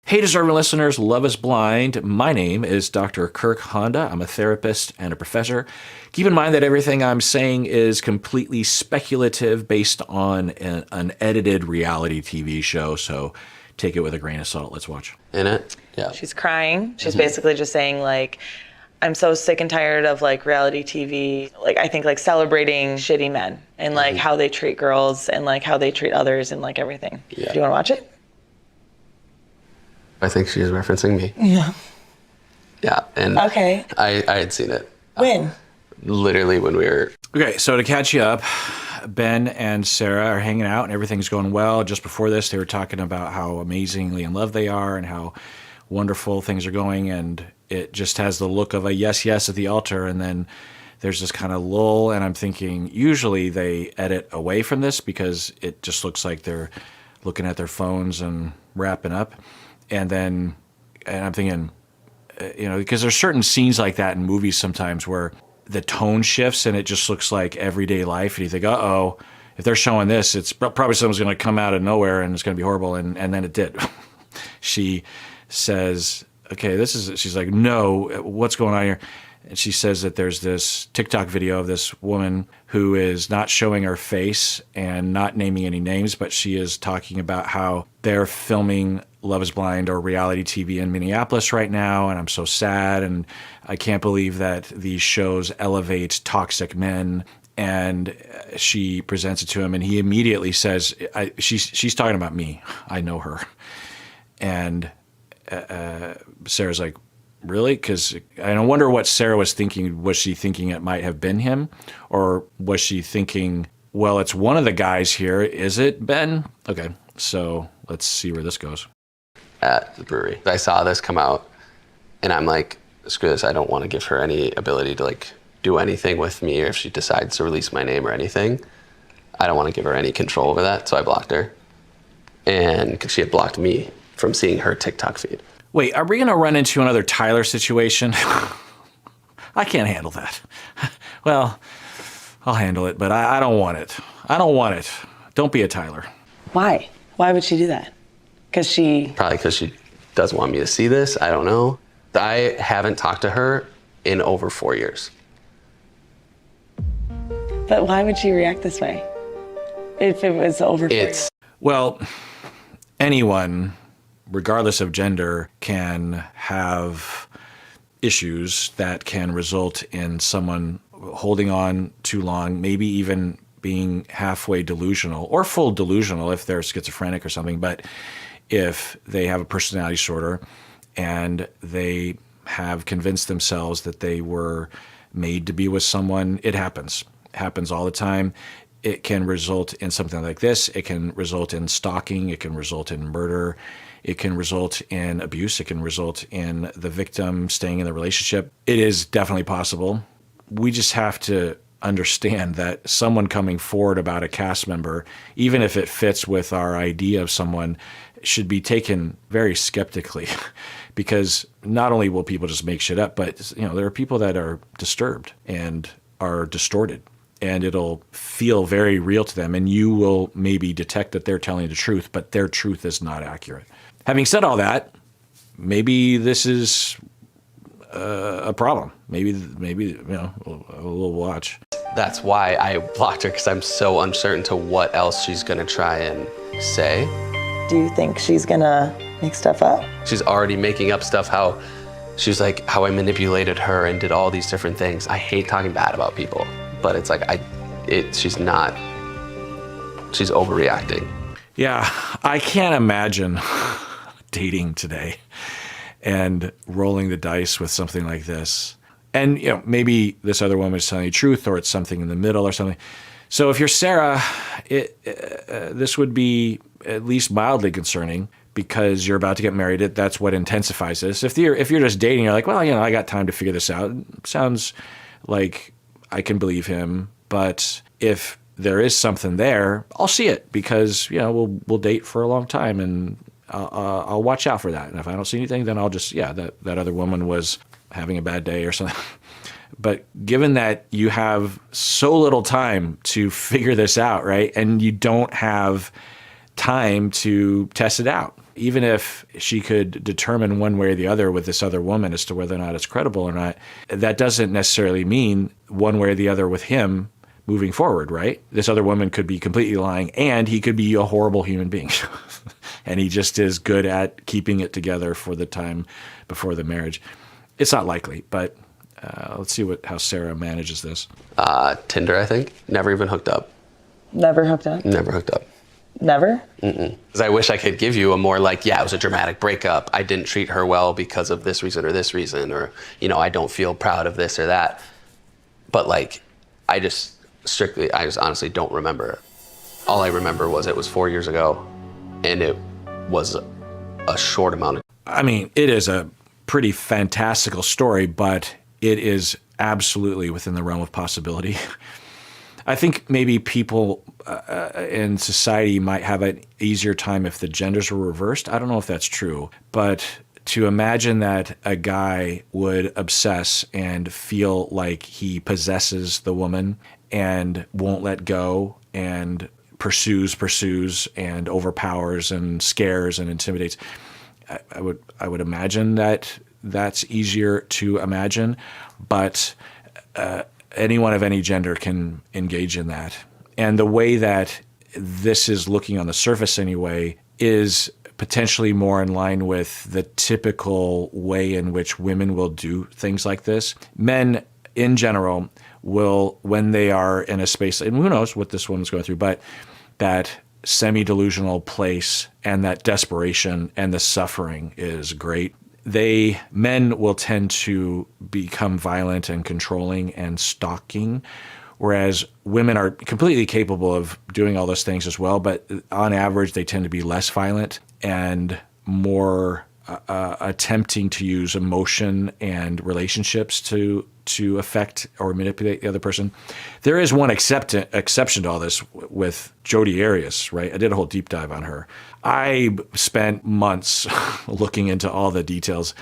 Hey, deserving listeners, Love is Blind. My name is Dr. Kirk Honda. I'm a therapist and a professor. Keep in mind that everything I'm saying is completely speculative based on an edited reality TV show, so take it with a grain of salt. Let's watch. In it? Yeah. She's crying. She's basically just saying, like, I'm so sick and tired of, like, reality TV. Like, I think, like, celebrating shitty men and, like, how they treat girls and, like, how they treat others and, like, everything. Yeah. Do you want to watch it? I think she is referencing me. Yeah. Yeah, and Okay. I had seen it. When? Literally when we were... Okay, so to catch you up, Ben and Sarah are hanging out and everything's going well. Just before this, they were talking about how amazingly in love they are and how wonderful things are going, and it just has the look of a yes, yes at the altar, and then there's this kind of lull, and I'm thinking usually they edit away from this because it just looks like they're looking at their phones and wrapping up. And I'm thinking, because there's certain scenes like that in movies sometimes where the tone shifts and it just looks like everyday life. And you think, uh-oh, if they're showing this, it's probably someone's going to come out of nowhere and it's going to be horrible. And then it did. She says, okay, she's like, no, what's going on here? And she says that there's this TikTok video of this woman who is not showing her face and not naming any names, but she is talking about how they're filming Love is Blind or reality TV in Minneapolis right now, and I'm so sad, and I can't believe that these shows elevate toxic men. And she presents it to him, and he immediately says, she's talking about me. I know her. And Sarah's like, really? Because I wonder what Sarah was thinking. Was she thinking it might have been him? Or was she thinking, well, it's one of the guys here. Is it Ben? Okay, so let's see where this goes. At the brewery. I saw this come out, and I'm like, screw this. I don't want to give her any ability to, like, do anything with me, or if she decides to release my name or anything. I don't want to give her any control over that, so I blocked her. And because she had blocked me from seeing her TikTok feed. Wait, are we going to run into another Tyler situation? I can't handle that. Well, I'll handle it, but I don't want it. I don't want it. Don't be a Tyler. Why? Why would she do that? Probably because she doesn't want me to see this. I don't know. I haven't talked to her in over 4 years. But why would she react this way? If it was over 4 years? Well, anyone, regardless of gender, can have issues that can result in someone holding on too long, maybe even being halfway delusional or full delusional if they're schizophrenic or something. But if they have a personality disorder and they have convinced themselves that they were made to be with someone, it happens. It happens all the time. It can result in something like this. It can result in stalking. It can result in murder. It can result in abuse. It can result in the victim staying in the relationship. It is definitely possible. We just have to understand that someone coming forward about a cast member, even if it fits with our idea of someone, should be taken very skeptically because not only will people just make shit up, but there are people that are disturbed and are distorted, and it'll feel very real to them, and you will maybe detect that they're telling the truth, but their truth is not accurate. Having said all that, maybe this is a problem. Maybe we'll watch. That's why I blocked her, because I'm so uncertain to what else she's going to try and say. Do you think she's gonna make stuff up? She's already making up stuff, how she's like, how I manipulated her and did all these different things. I hate talking bad about people, but it's like, she's overreacting. Yeah, I can't imagine dating today and rolling the dice with something like this. And, maybe this other woman is telling you the truth, or it's something in the middle or something. So if you're Sarah, this would be at least mildly concerning because you're about to get married. That's what intensifies this. If you're just dating, you're like, well, I got time to figure this out. Sounds like I can believe him. But if there is something there, I'll see it because, we'll date for a long time, and I'll watch out for that. And if I don't see anything, then I'll just, that other woman was having a bad day or something. But given that you have so little time to figure this out, right, and you don't have time to test it out, even if she could determine one way or the other with this other woman as to whether or not it's credible or not, that doesn't necessarily mean one way or the other with him moving forward, right? This other woman could be completely lying, and he could be a horrible human being. And he just is good at keeping it together for the time before the marriage. It's not likely, but let's see how Sarah manages this. Tinder, I think. Never even hooked up. Never hooked up? Never hooked up. Never? Because I wish I could give you a more like, yeah, it was a dramatic breakup. I didn't treat her well because of this reason, or, I don't feel proud of this or that. But like, I just honestly don't remember. All I remember was it was 4 years ago, and it was a short amount of. I mean, it is a pretty fantastical story, but it is absolutely within the realm of possibility. I think maybe people in society might have an easier time if the genders were reversed. I don't know if that's true, but to imagine that a guy would obsess and feel like he possesses the woman and won't let go and pursues and overpowers and scares and intimidates. I would imagine that that's easier to imagine, but anyone of any gender can engage in that. And the way that this is looking on the surface anyway is potentially more in line with the typical way in which women will do things like this. Men in general will, when they are in a space, and who knows what this woman's going through, but that semi-delusional place and that desperation and the suffering is great. Men will tend to become violent and controlling and stalking, whereas women are completely capable of doing all those things as well, but on average, they tend to be less violent and more attempting to use emotion and relationships to affect or manipulate the other person. There is one exception to all this with Jodi Arias, right? I did a whole deep dive on her. I spent months looking into all the details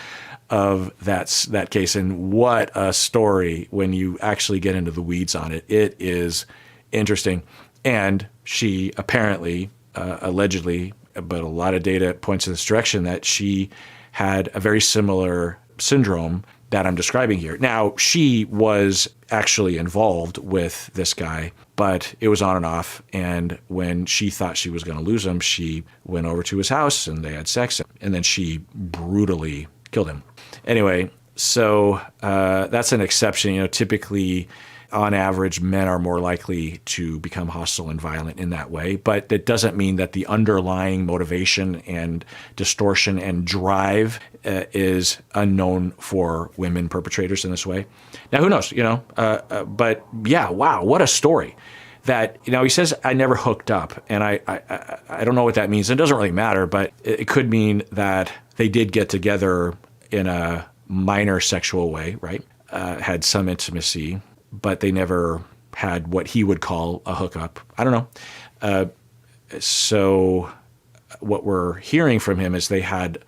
of that case, and what a story when you actually get into the weeds on it. It is interesting. And she apparently, allegedly, but a lot of data points in this direction, that she had a very similar syndrome that I'm describing here. Now, she was actually involved with this guy, but it was on and off. And when she thought she was going to lose him, she went over to his house and they had sex, and then she brutally killed him. Anyway, so that's an exception. Typically, on average, men are more likely to become hostile and violent in that way. But that doesn't mean that the underlying motivation and distortion and drive is unknown for women perpetrators in this way. Now, who knows, but yeah, wow, what a story. That, he says, I never hooked up. And I don't know what that means. It doesn't really matter, but it could mean that they did get together in a minor sexual way, right? Had some intimacy, but they never had what he would call a hookup. I don't know. So what we're hearing from him is they had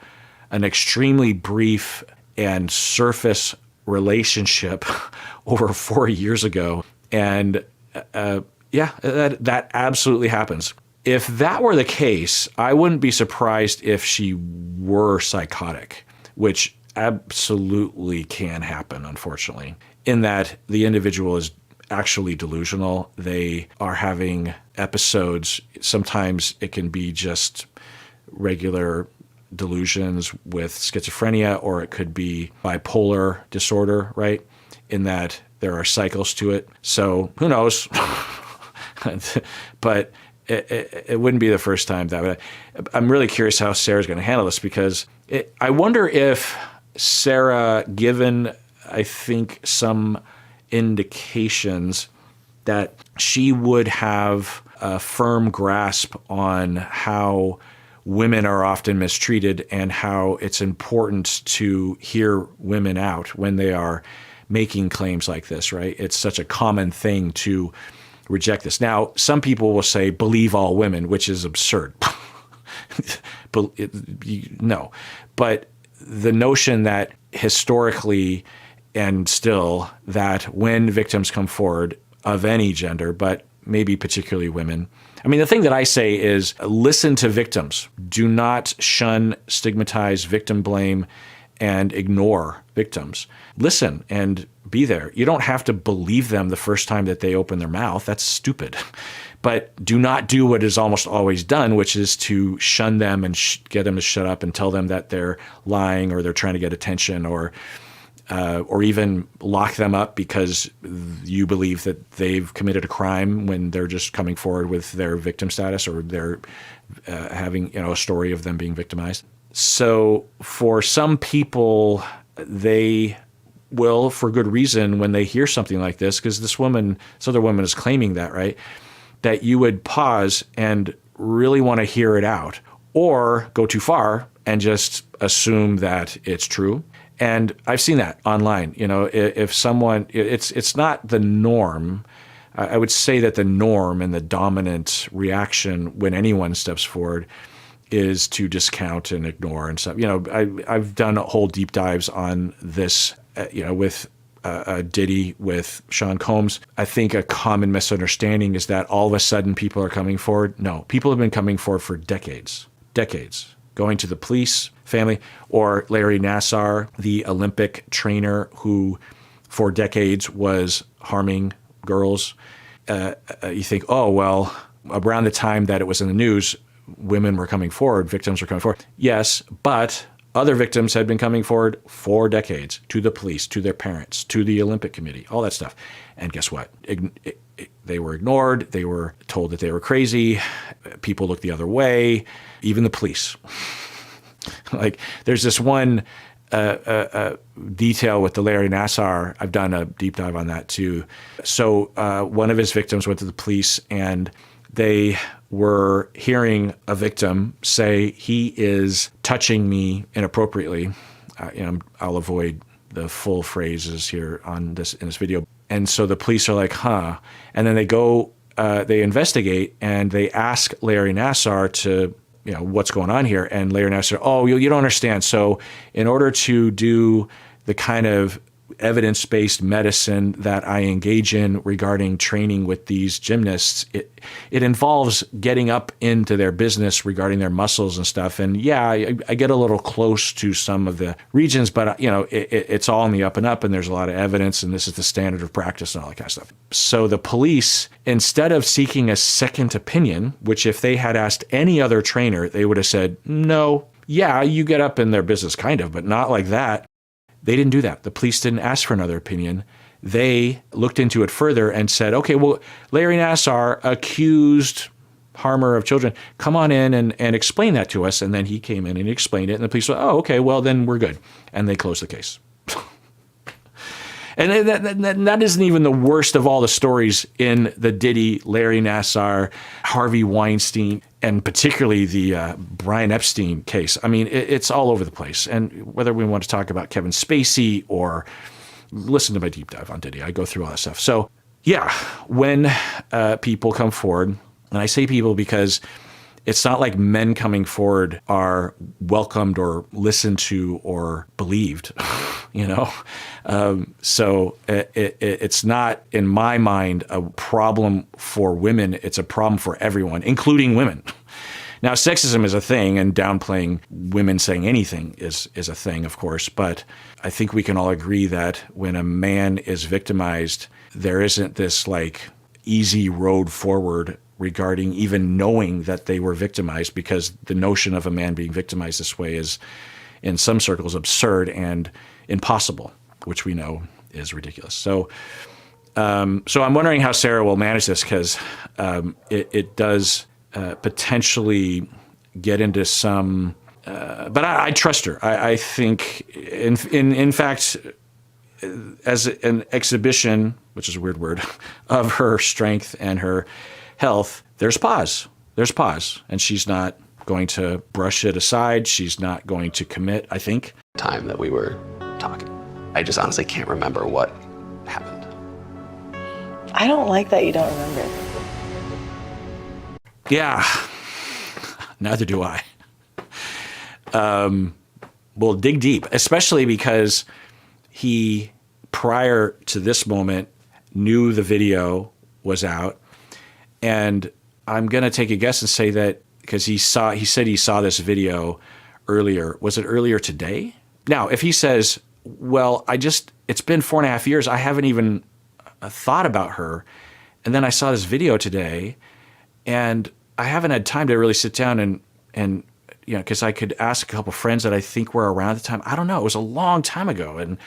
an extremely brief and surface relationship over 4 years ago. And that absolutely happens. If that were the case, I wouldn't be surprised if she were psychotic, which absolutely can happen, unfortunately, in that the individual is actually delusional. They are having episodes. Sometimes it can be just regular delusions with schizophrenia, or it could be bipolar disorder, right? In that there are cycles to it. So who knows? But it wouldn't be the first time that would. I'm really curious how Sarah's going to handle this, because I wonder if Sarah, given, I think, some indications that she would have a firm grasp on how women are often mistreated and how it's important to hear women out when they are making claims like this, right? It's such a common thing to reject this. Now, some people will say, believe all women, which is absurd. No. But the notion that historically and still, that when victims come forward of any gender, but maybe particularly women. I mean, the thing that I say is listen to victims. Do not shun, stigmatize, victim blame, and ignore victims. Listen and be there. You don't have to believe them the first time that they open their mouth. That's stupid. But do not do what is almost always done, which is to shun them and get them to shut up and tell them that they're lying or they're trying to get attention, or even lock them up because you believe that they've committed a crime when they're just coming forward with their victim status, or they're having a story of them being victimized. So for some people, they will, for good reason, when they hear something like this, because this other woman is claiming that, right, that you would pause and really want to hear it out, or go too far and just assume that it's true. And I've seen that online. If someone, it's not the norm. I would say that the norm and the dominant reaction when anyone steps forward is to discount and ignore and stuff. I've done whole deep dives on this, with Diddy, with Sean Combs. I think a common misunderstanding is that all of a sudden people are coming forward. No, people have been coming forward for decades, going to the police, family, or Larry Nassar, the Olympic trainer who for decades was harming girls. You think, oh, well, around the time that it was in the news, women were coming forward, victims were coming forward. Yes, but other victims had been coming forward for decades to the police, to their parents, to the Olympic Committee, all that stuff. And guess what? They were ignored. They were told that they were crazy. People looked the other way, even the police. Like, there's this one detail with the Larry Nassar. I've done a deep dive on that too. So one of his victims went to the police, and they were hearing a victim say, he is touching me inappropriately. I'll avoid the full phrases here in this video. And so the police are like, huh. And then they go, they investigate, and they ask Larry Nassar to, what's going on here? And Larry Nassar, oh, you don't understand. So in order to do the kind of evidence-based medicine that I engage in regarding training with these gymnasts, it involves getting up into their business regarding their muscles and stuff. And yeah, I get a little close to some of the regions, but it's all in the up and up, and there's a lot of evidence, and this is the standard of practice and all that kind of stuff. So the police, instead of seeking a second opinion, which if they had asked any other trainer, they would have said, no, yeah, you get up in their business kind of, but not like that. They didn't do that. The police didn't ask for another opinion. They looked into it further and said, okay, well, Larry Nassar, accused harmer of children, come on in and explain that to us. And then he came in and explained it. And the police said, oh, okay, well, then we're good. And they closed the case. And that isn't even the worst of all the stories in the Diddy, Larry Nassar, Harvey Weinstein, and particularly the Brian Epstein case. I mean, it's all over the place. And whether we want to talk about Kevin Spacey or listen to my deep dive on Diddy, I go through all that stuff. So yeah, when people come forward, and I say people because it's not like men coming forward are welcomed or listened to or believed, So it's not, in my mind, a problem for women. It's a problem for everyone, including women. Now, sexism is a thing, and downplaying women saying anything is a thing, of course. But I think we can all agree that when a man is victimized, there isn't this easy road forward regarding even knowing that they were victimized, because the notion of a man being victimized this way is, in some circles, absurd and impossible, which we know is ridiculous. So I'm wondering how Sarah will manage this, because it does potentially get into some, but I trust her. I think, in fact, as an exhibition, which is a weird word, of her strength and her health, there's pause. And she's not going to brush it aside. She's not going to commit, I think. Time that we were talking, I just honestly can't remember what happened. I don't like that you don't remember. Yeah, neither do I. We'll dig deep, especially because he, prior to this moment, knew the video was out. And I'm going to take a guess and say that because he said he saw this video earlier. Was it earlier today? Now, if he says, well, it's been 4.5 years. I haven't even thought about her. And then I saw this video today and I haven't had time to really sit down and because I could ask a couple friends that I think were around at the time. I don't know. It was a long time ago. And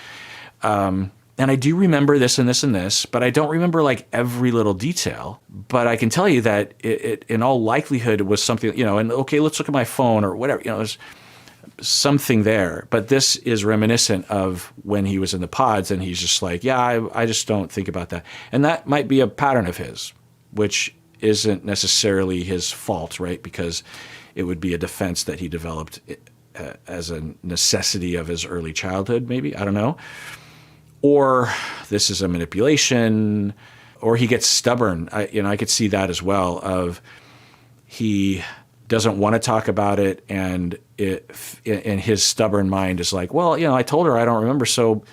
I do remember this and this and this, but I don't remember like every little detail. But I can tell you that it in all likelihood it was something, and okay, let's look at my phone or whatever, there's something there. But this is reminiscent of when he was in the pods and he's just like, yeah, I just don't think about that. And that might be a pattern of his, which isn't necessarily his fault, right? Because it would be a defense that he developed as a necessity of his early childhood, maybe, I don't know. Or this is a manipulation, or he gets stubborn. I could see that as well. Of he doesn't want to talk about it, and in his stubborn mind is like, well, I told her I don't remember, so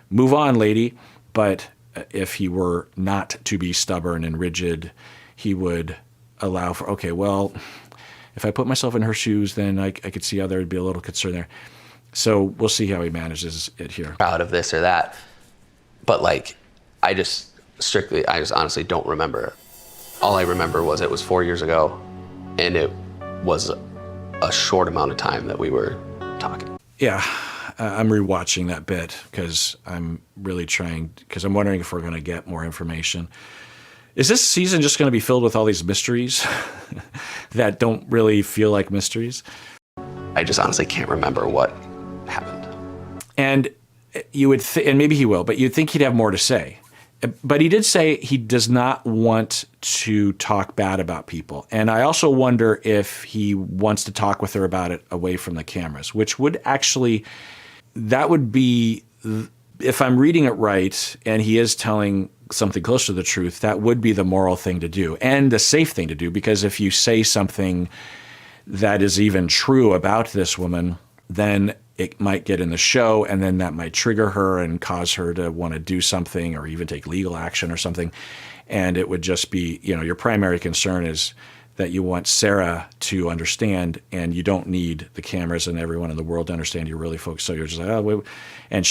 move on, lady. But if he were not to be stubborn and rigid, he would allow for, okay, well, if I put myself in her shoes, then I could see how there would be a little concern there. So we'll see how he manages it here. Proud of this or that. But I just honestly don't remember. All I remember was it was 4 years ago, and it was a short amount of time that we were talking. Yeah, I'm rewatching that bit because I'm really because I'm wondering if we're going to get more information. Is this season just going to be filled with all these mysteries that don't really feel like mysteries? I just honestly can't remember what happened. And you would, and maybe he will, but you'd think he'd have more to say. But he did say he does not want to talk bad about people. And I also wonder if he wants to talk with her about it away from the cameras, which would actually, that would be, if I'm reading it right, and he is telling something close to the truth, that would be the moral thing to do and the safe thing to do. Because if you say something that is even true about this woman, then it might get in the show, and then that might trigger her and cause her to want to do something or even take legal action or something. And it would just be, your primary concern is that you want Sarah to understand, and you don't need the cameras and everyone in the world to understand you're really focused. So you're just like, oh, wait. And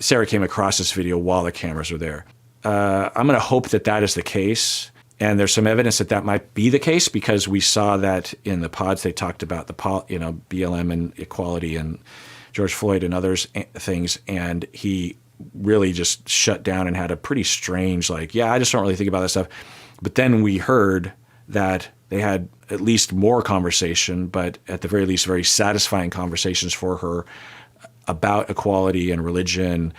Sarah came across this video while the cameras were there. I'm going to hope that is the case. And there's some evidence that might be the case because we saw that in the pods they talked about BLM and equality and George Floyd and others things, and he really just shut down and had a pretty strange I just don't really think about that stuff. But then we heard that they had at least more conversation, but at the very least very satisfying conversations for her about equality and religion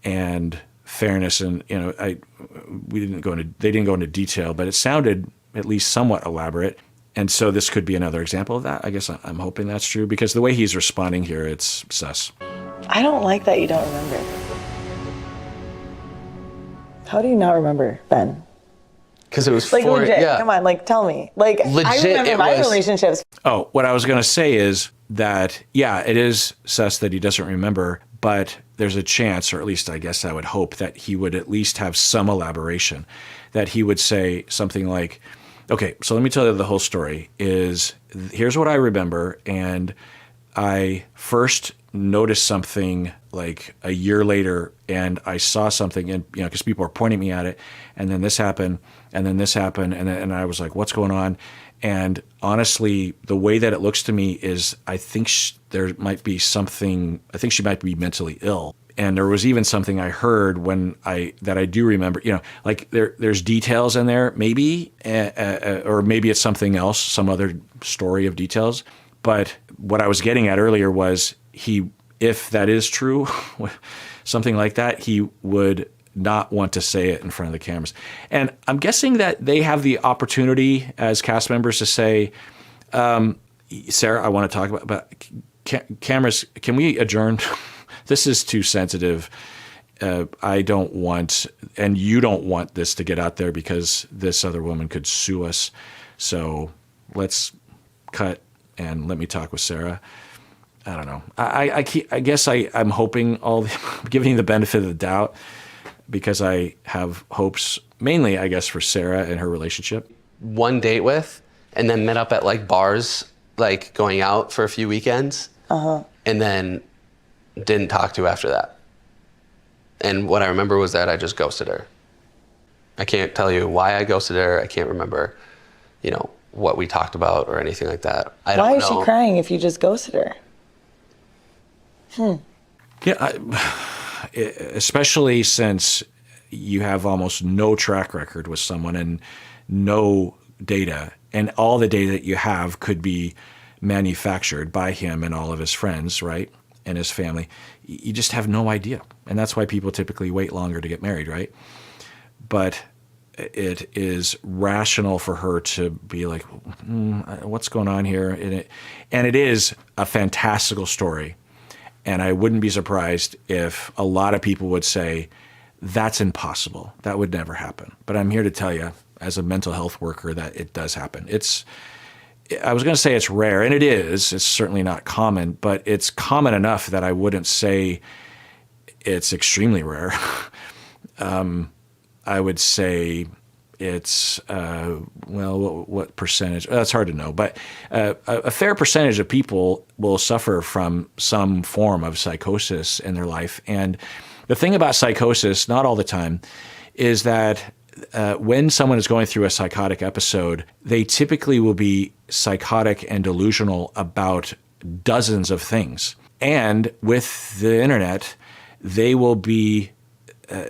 and fairness. And they didn't go into detail, but it sounded at least somewhat elaborate. And so this could be another example of that. I guess I'm hoping that's true because the way he's responding here, it's sus. I don't like that you don't remember. How do you not remember, Ben? Because it was legit. Yeah. Come on, tell me. Legit, I remember my relationships. Oh, what I was going to say is that, yeah, it is sus that he doesn't remember, but there's a chance, or at least I guess I would hope, that he would at least have some elaboration, that he would say something like, okay, so let me tell you the whole story. Here's what I remember, and I first noticed something like a year later, and I saw something, and because people were pointing me at it, and then this happened, and then this happened, and I was like, what's going on? And honestly, the way that it looks to me is I think there might be something. I think she might be mentally ill. And there was even something I heard that I do remember, there's details in there, maybe, or maybe it's something else, some other story of details. But what I was getting at earlier was if that is true, something like that, he would not want to say it in front of the cameras. And I'm guessing that they have the opportunity as cast members to say, Sarah, I want to talk about cameras. Can we adjourn? This is too sensitive. I don't want, and you don't want this to get out there because this other woman could sue us. So let's cut and let me talk with Sarah. I don't know. I guess I'm hoping giving you the benefit of the doubt because I have hopes mainly, I guess, for Sarah and her relationship. one date with and then met up at like bars, like going out for a few weekends, and then didn't talk to after that. And what I remember was that I just ghosted her. I can't tell you why I ghosted her. I can't remember, you know, what we talked about or anything like that. I don't know. Why is she crying if you just ghosted her? Yeah, especially since you have almost no track record with someone and no data, and all the data that you have could be manufactured by him and all of his friends, right, and his family. You just have no idea, and that's why people typically wait longer to get married, right? But it is rational for her to be like, what's going on here? And it is a fantastical story. And I wouldn't be surprised if a lot of people would say, that's impossible. That would never happen. But I'm here to tell you, as a mental health worker, that it does happen. I was going to say it's rare, and it is. It's certainly not common, but it's common enough that I wouldn't say it's extremely rare. I would say it's, what percentage? That's hard to know, but a fair percentage of people will suffer from some form of psychosis in their life. And the thing about psychosis, not all the time, is that when someone is going through a psychotic episode, they typically will be psychotic and delusional about dozens of things. And with the internet, they will be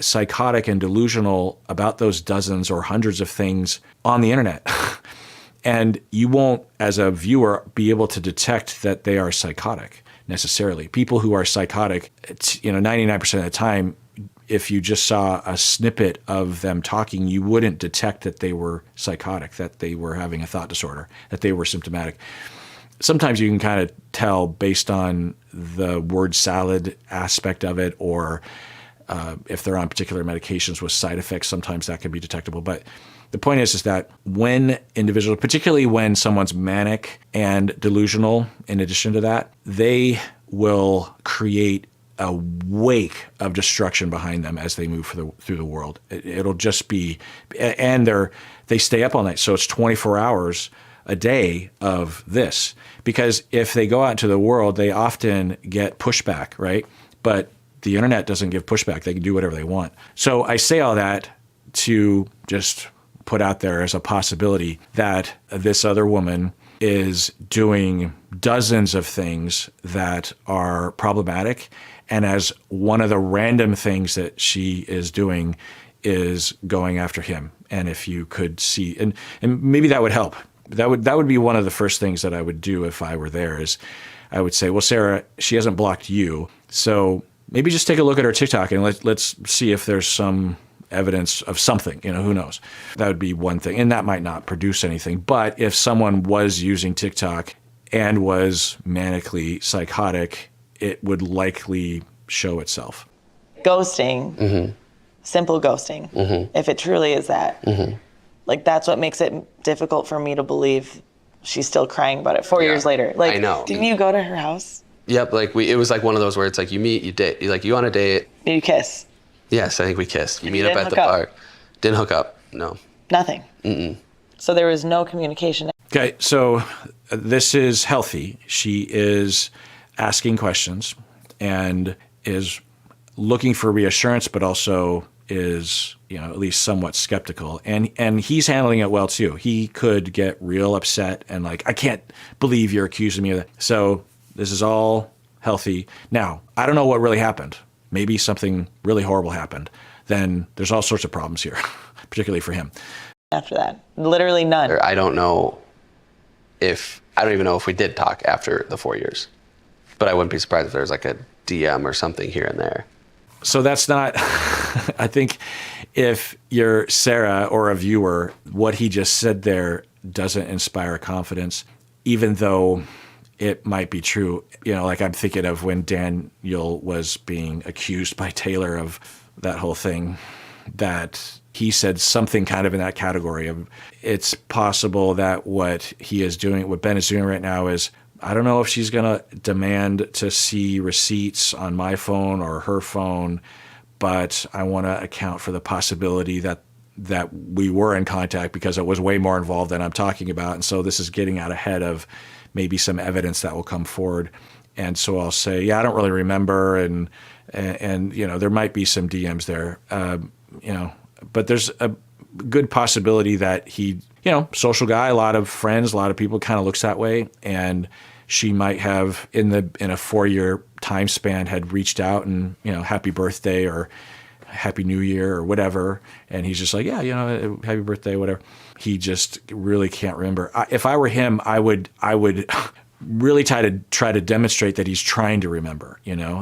psychotic and delusional about those dozens or hundreds of things on the internet. And you won't, as a viewer, be able to detect that they are psychotic necessarily. People who are psychotic, 99% of the time, if you just saw a snippet of them talking, you wouldn't detect that they were psychotic, that they were having a thought disorder, that they were symptomatic. Sometimes you can kind of tell based on the word salad aspect of it, or if they're on particular medications with side effects, sometimes that can be detectable. But the point is that when individuals, particularly when someone's manic and delusional, in addition to that, they will create a wake of destruction behind them as they move through the world. It'll just be, and they stay up all night. So it's 24 hours a day of this. Because if they go out into the world, they often get pushback, right? But the internet doesn't give pushback. They can do whatever they want. So I say all that to just put out there as a possibility that this other woman is doing dozens of things that are problematic. And as one of the random things that she is doing is going after him. And if you could see, and maybe that would help. That would be one of the first things that I would do if I were there, is I would say, well, Sarah, she hasn't blocked you. So maybe just take a look at her TikTok and let's see if there's some evidence of something, who knows? That would be one thing. And that might not produce anything. But if someone was using TikTok and was manically psychotic, it would likely show itself. Ghosting, simple ghosting, if it truly is that. Like, that's what makes it difficult for me to believe she's still crying about it 4 years later. Like, I know. Didn't you go to her house? Yep, it was like one of those where it's like you meet, you date, you on a date. Did you kiss? Yes, I think we kissed. You meet didn't up at the hook up? bar. Didn't hook up, no. Nothing. So there was no communication. Okay, so this is healthy. She is asking questions and is looking for reassurance, but also is, at least somewhat skeptical. And he's handling it well too. He could get real upset and like, I can't believe you're accusing me of that. So this is all healthy. Now, I don't know what really happened. Maybe something really horrible happened. Then there's all sorts of problems here, particularly for him. After that, literally none. I don't even know if we did talk after the 4 years, but I wouldn't be surprised if there's like a DM or something here and there. So that's not, I think if you're Sarah or a viewer, what he just said there doesn't inspire confidence, even though it might be true. Like I'm thinking of when Daniel was being accused by Taylor of that whole thing, that he said something kind of in that category of, it's possible that what Ben is doing right now is, I don't know if she's going to demand to see receipts on my phone or her phone, but I want to account for the possibility that that we were in contact because it was way more involved than I'm talking about. And so this is getting out ahead of maybe some evidence that will come forward. And so I'll say, yeah, I don't really remember. And there might be some DMs there, but there's a good possibility that he, social guy, a lot of friends, a lot of people, kind of looks that way. And she might have in a 4-year time span had reached out and, happy birthday or Happy New Year or whatever. And he's just like, yeah, happy birthday, whatever. He just really can't remember. If I were him, I would really try to demonstrate that he's trying to remember,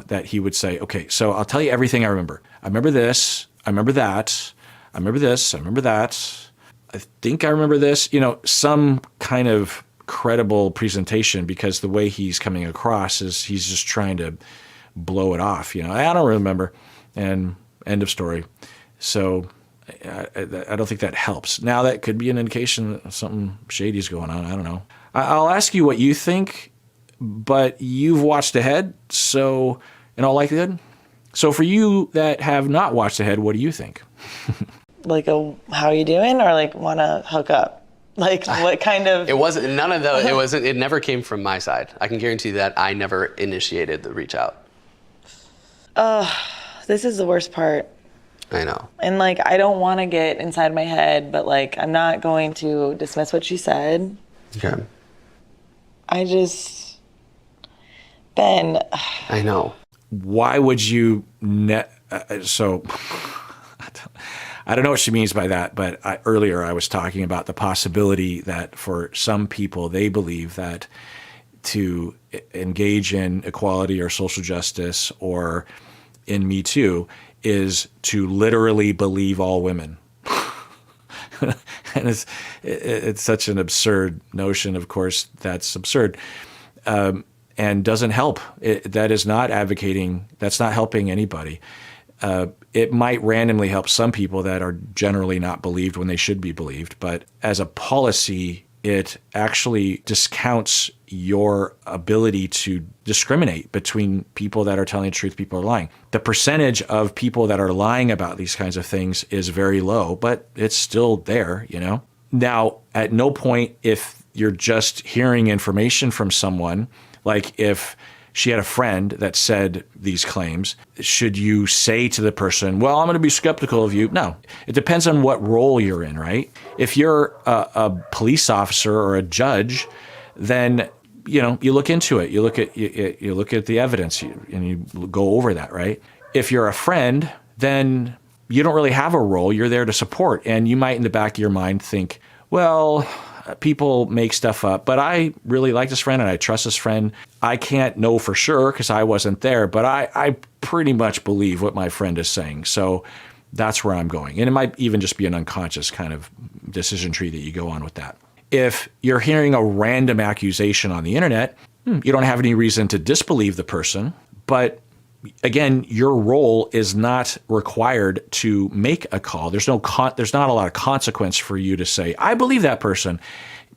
that he would say, okay, so I'll tell you everything I remember. I remember this. I remember that. I remember this. I remember that. I think I remember this, some kind of credible presentation, because the way he's coming across is he's just trying to blow it off. I don't remember. And end of story. So I don't think that helps. Now, that could be an indication that something shady is going on. I don't know. I'll ask you what you think, but you've watched ahead, so in all likelihood. So for you that have not watched ahead, what do you think? Like how you doing, or like want to hook up? Like what kind of? It wasn't, none of those, it never came from my side. I can guarantee that I never initiated the reach out. This is the worst part. I know. And I don't want to get inside my head, but I'm not going to dismiss what she said. Okay. Ben. I know. Why would you, so I don't know what she means by that, but earlier I was talking about the possibility that for some people, they believe that to engage in equality or social justice or in Me Too is to literally believe all women. And it's such an absurd notion. Of course, that's absurd, and doesn't help. That is not advocating. That's not helping anybody. It might randomly help some people that are generally not believed when they should be believed. But as a policy, it actually discounts your ability to discriminate between people that are telling the truth, people are lying. The percentage of people that are lying about these kinds of things is very low, but it's still there, Now, at no point, if you're just hearing information from someone, like if she had a friend that said these claims, should you say to the person, well, I'm going to be skeptical of you? No. It depends on what role you're in, right? If you're a police officer or a judge, then you look into it. You look at the evidence and you go over that, right? If you're a friend, then you don't really have a role. You're there to support. And you might in the back of your mind think, well, people make stuff up, but I really like this friend and I trust this friend. I can't know for sure because I wasn't there, but I pretty much believe what my friend is saying. So that's where I'm going. And it might even just be an unconscious kind of decision tree that you go on with that. If you're hearing a random accusation on the internet, you don't have any reason to disbelieve the person, but again, your role is not required to make a call. There's not a lot of consequence for you to say, I believe that person,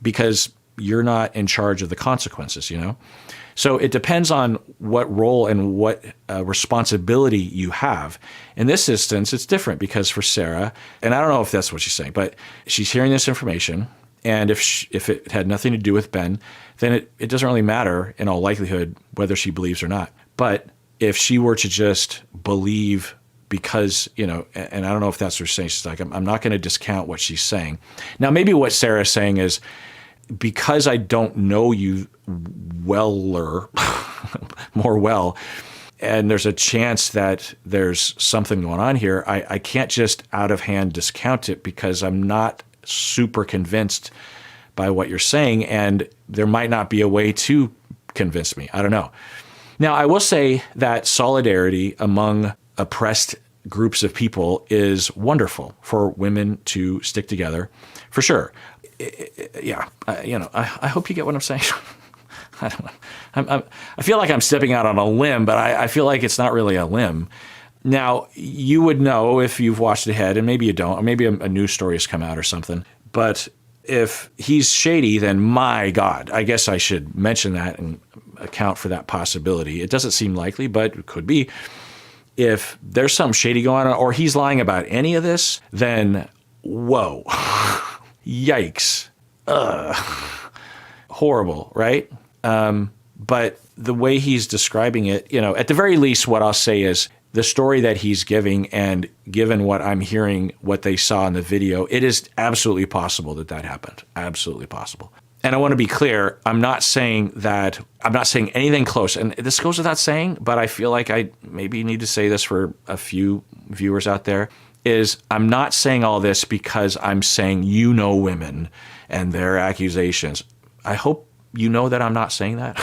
because you're not in charge of the consequences, So it depends on what role and what responsibility you have. In this instance, it's different because for Sarah, and I don't know if that's what she's saying, but she's hearing this information. And if it had nothing to do with Ben, then it doesn't really matter in all likelihood whether she believes or not. But if she were to just believe because, and I don't know if that's what she's saying. She's like, I'm not going to discount what she's saying. Now, maybe what Sarah's saying is, because I don't know you more well, and there's a chance that there's something going on here, I can't just out of hand discount it because I'm not super convinced by what you're saying, and there might not be a way to convince me. I don't know. Now, I will say that solidarity among oppressed groups of people is wonderful for women to stick together, for sure. I hope you get what I'm saying. I don't know. I feel like I'm stepping out on a limb, but I feel like it's not really a limb. Now, you would know if you've watched ahead, and maybe you don't, or maybe a news story has come out or something. But if he's shady, then my God, I guess I should mention that and account for that possibility. It doesn't seem likely, but it could be. If there's something shady going on, or he's lying about any of this, then whoa, yikes, horrible, right? But the way he's describing it, at the very least, what I'll say is the story that he's giving, and given what I'm hearing, what they saw in the video, it is absolutely possible that happened. Absolutely possible. And I want to be clear, I'm not saying anything close. And this goes without saying, but I feel like I maybe need to say this for a few viewers out there, is I'm not saying all this because I'm saying women and their accusations. I hope you know that I'm not saying that.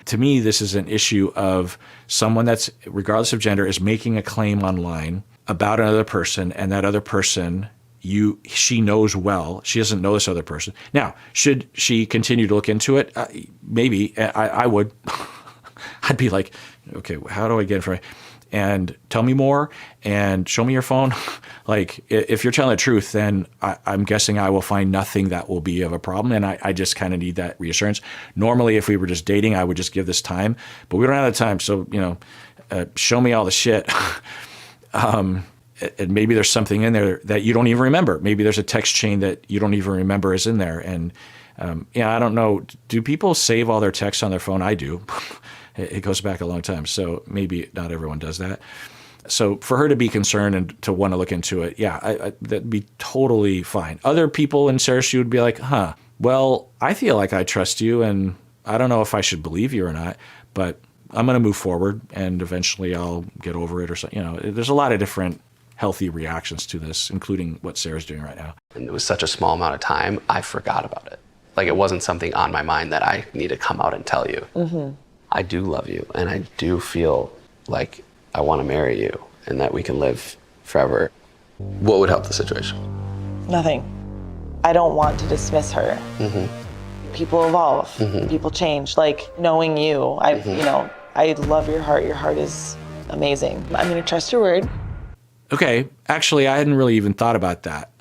To me, this is an issue of someone that's, regardless of gender, is making a claim online about another person, and that other person she knows well. She doesn't know this other person. Now, should she continue to look into it? Maybe. I would. I'd be like, okay, how do I get it from? And tell me more and show me your phone. Like, if you're telling the truth, then I'm guessing I will find nothing that will be of a problem. And I just kind of need that reassurance. Normally, if we were just dating, I would just give this time. But we don't have the time. So, show me all the shit. And maybe there's something in there that you don't even remember. Maybe there's a text chain that you don't even remember is in there. And I don't know. Do people save all their texts on their phone? I do. It goes back a long time. So maybe not everyone does that. So for her to be concerned and to want to look into it, that'd be totally fine. Other people in Sarah's shoe would be like, well, I feel like I trust you, and I don't know if I should believe you or not, but I'm going to move forward, and eventually I'll get over it or something. There's a lot of different healthy reactions to this, including what Sarah's doing right now. And it was such a small amount of time, I forgot about it. Like, it wasn't something on my mind that I need to come out and tell you. Mm-hmm. I do love you, and I do feel like I want to marry you and that we can live forever. What would help the situation? Nothing. I don't want to dismiss her. Mm-hmm. People evolve. Mm-hmm. People change. Like, knowing you, I love your heart. Your heart is amazing. I'm going to trust your word. Okay, actually, I hadn't really even thought about that.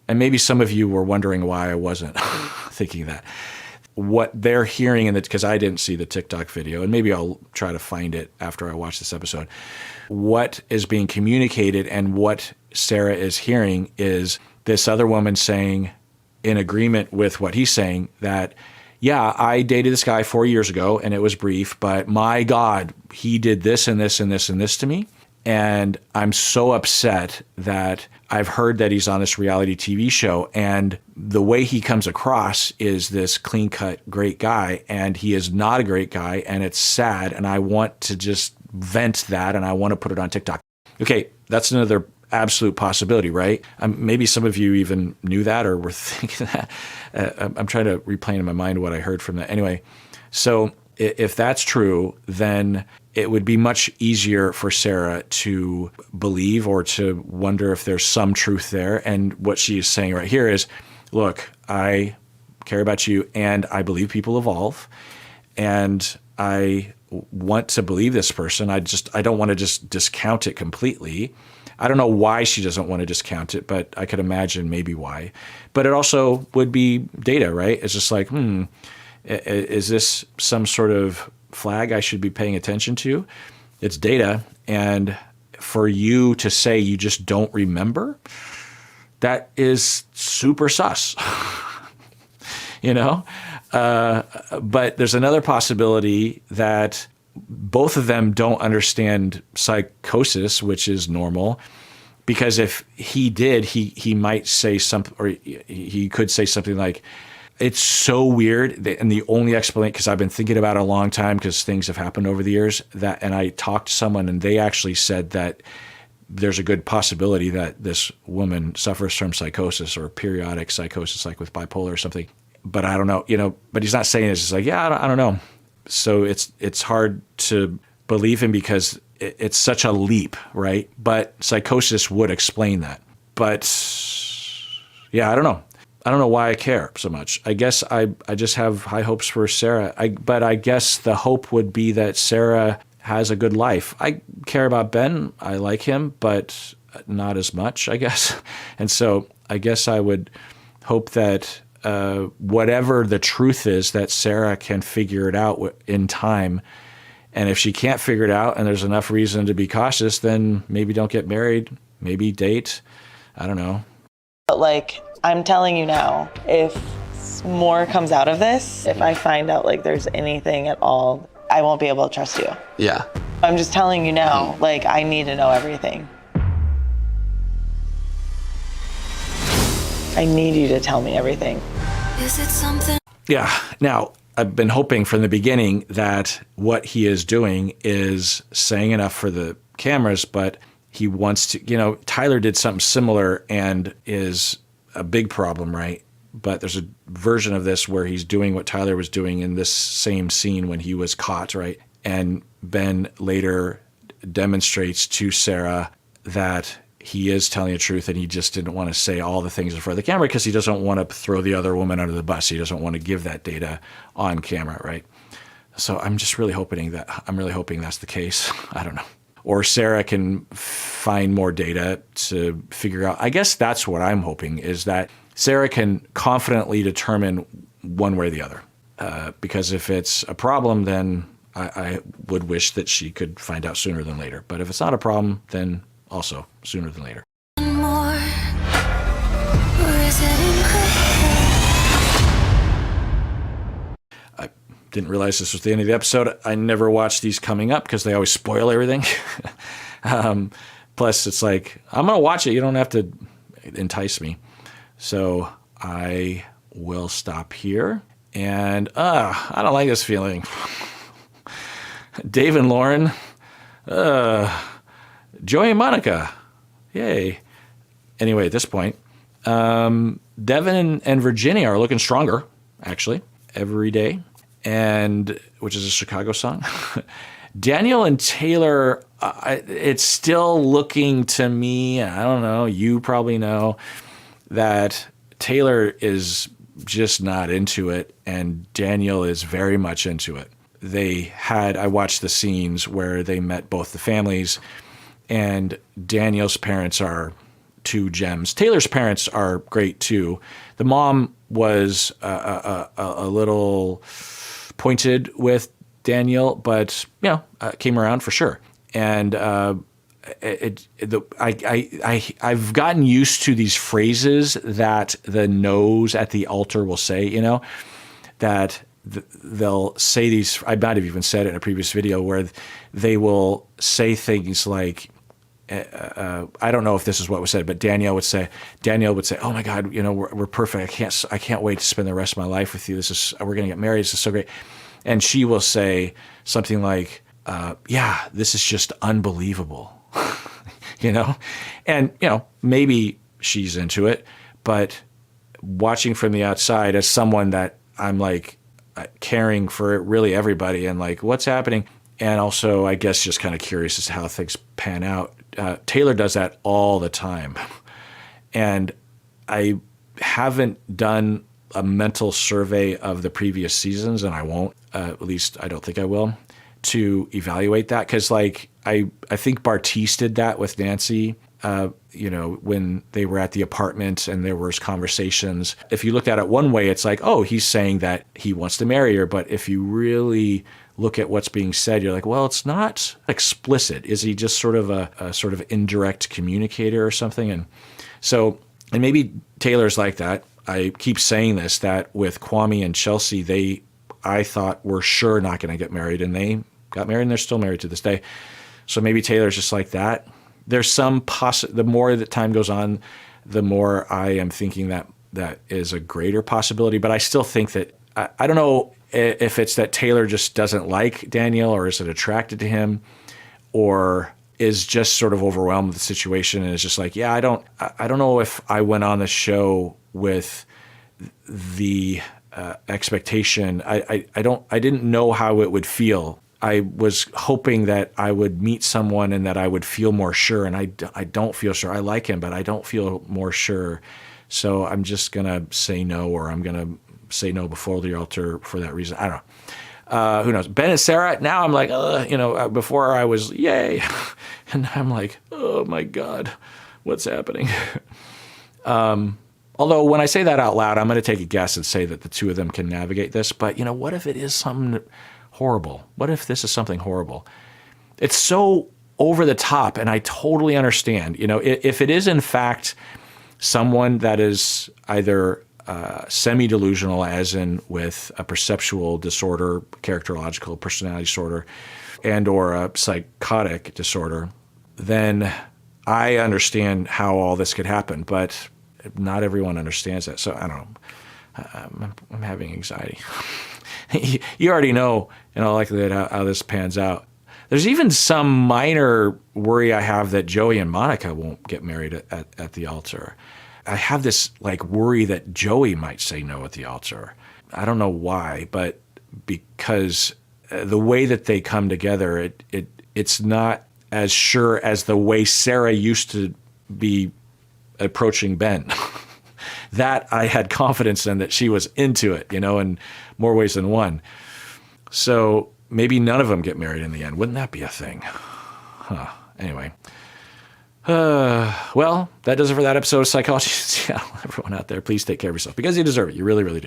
And maybe some of you were wondering why I wasn't thinking that. What they're hearing, because I didn't see the TikTok video, and maybe I'll try to find it after I watch this episode. What is being communicated and what Sarah is hearing is this other woman saying, in agreement with what he's saying, that, yeah, I dated this guy 4 years ago and it was brief, but my God, he did this and this and this and this to me. And I'm so upset that I've heard that he's on this reality TV show, and the way he comes across is this clean-cut, great guy, and he is not a great guy, and it's sad, and I want to just vent that, and I want to put it on TikTok. Okay, that's another absolute possibility, right? Maybe some of you even knew that or were thinking that. I'm trying to replay in my mind what I heard from that. Anyway, so if that's true, then it would be much easier for Sarah to believe or to wonder if there's some truth there. And what she is saying right here is, look, I care about you and I believe people evolve and I want to believe this person. I don't want to just discount it completely. I don't know why she doesn't want to discount it, but I could imagine maybe why. But it also would be data, right? It's just like, is this some sort of flag I should be paying attention to? It's data. And for you to say you just don't remember, that is super sus. But there's another possibility that both of them don't understand psychosis, which is normal. Because if he did, he might say something, or he could say something like, it's so weird, and the only explanation, because I've been thinking about it a long time because things have happened over the years, and I talked to someone and they actually said that there's a good possibility that this woman suffers from psychosis or periodic psychosis, like with bipolar or something. But I don't know, but he's not saying it's just like, yeah, I don't know. So it's hard to believe him because it's such a leap, right? But psychosis would explain that. But yeah, I don't know. I don't know why I care so much. I guess I just have high hopes for Sarah. But I guess the hope would be that Sarah has a good life. I care about Ben. I like him, but not as much, I guess. And so I guess I would hope that whatever the truth is, that Sarah can figure it out in time. And if she can't figure it out and there's enough reason to be cautious, then maybe don't get married, maybe date. I don't know. But like, I'm telling you now, if more comes out of this, if I find out like there's anything at all, I won't be able to trust you. Yeah. I'm just telling you now, like, I need to know everything. I need you to tell me everything. Is it something? Yeah. Now, I've been hoping from the beginning that what he is doing is saying enough for the cameras, but he wants to, Tyler did something similar and is a big problem, right? But there's a version of this where he's doing what Tyler was doing in this same scene when he was caught, right? And Ben later demonstrates to Sarah that he is telling the truth and he just didn't want to say all the things in front of the camera because he doesn't want to throw the other woman under the bus. He doesn't want to give that data on camera, right? So I'm really hoping that's the case. I don't know. Or Sarah can find more data to figure out. I guess that's what I'm hoping, is that Sarah can confidently determine one way or the other. Because if it's a problem, then I would wish that she could find out sooner than later. But if it's not a problem, then also sooner than later. More? Or is it in my head? Didn't realize this was the end of the episode. I never watch these coming up because they always spoil everything. Plus, it's like, I'm going to watch it. You don't have to entice me. So I will stop here. And I don't like this feeling. Dave and Lauren. Joey and Monica. Yay. Anyway, at this point, Devin and Virginia are looking stronger, actually, every day. And which is a Chicago song. Daniel and Taylor, it's still looking to me, I don't know, you probably know, that Taylor is just not into it and Daniel is very much into it. I watched the scenes where they met both the families, and Daniel's parents are two gems. Taylor's parents are great too. The mom was a little pointed with Daniel, but came around for sure. And I've gotten used to these phrases that the no's at the altar will say. That they'll say these. I might have even said it in a previous video where they will say things like, I don't know if this is what was said, but Danielle would say, "Oh my God, we're perfect. I can't wait to spend the rest of my life with you. We're going to get married. This is so great." And she will say something like, "Yeah, this is just unbelievable," and maybe she's into it, but watching from the outside as someone that I'm like caring for really everybody and like what's happening, and also I guess just kind of curious as to how things pan out. Taylor does that all the time. And I haven't done a mental survey of the previous seasons, and I won't, at least I don't think I will, to evaluate that. Because like I think Bartice did that with Nancy, when they were at the apartment and there was conversations. If you looked at it one way, it's like, oh, he's saying that he wants to marry her. But if you really look at what's being said, you're like, well, it's not explicit. Is he just sort of a sort of indirect communicator or something? And so, and maybe Taylor's like that. I keep saying this, that with Kwame and Chelsea, I thought were sure not going to get married, and they got married and they're still married to this day. So maybe Taylor's just like that. There's some the more that time goes on, the more I am thinking that is a greater possibility. But I still think that, I don't know if it's that Taylor just doesn't like Daniel, or is it attracted to him, or is just sort of overwhelmed with the situation and is just like, yeah, I don't know if I went on the show with the expectation. I didn't know how it would feel. I was hoping that I would meet someone and that I would feel more sure, and I don't feel sure. I like him, but I don't feel more sure. So I'm just going to say no, or I'm going to say no before the altar for that reason. I don't know. Who knows? Ben and Sarah, now I'm like, before I was, yay. And I'm like, oh my God, what's happening? Although when I say that out loud, I'm going to take a guess and say that the two of them can navigate this. But, what if it is something horrible? What if this is something horrible? It's so over the top, and I totally understand. If it is in fact someone that is either semi-delusional, as in with a perceptual disorder, characterological personality disorder, and or a psychotic disorder, then I understand how all this could happen, but not everyone understands that. So I don't know. I'm having anxiety. You already know, in all likelihood, how this pans out. There's even some minor worry I have that Joey and Monica won't get married at the altar. I have this like worry that Joey might say no at the altar. I don't know why, but because the way that they come together, it's not as sure as the way Sarah used to be approaching Ben. That I had confidence in, that she was into it, in more ways than one. So maybe none of them get married in the end. Wouldn't that be a thing? Huh. Anyway. Well, that does it for that episode of Psychology in Seattle. Everyone out there, please take care of yourself because you deserve it. You really, really do.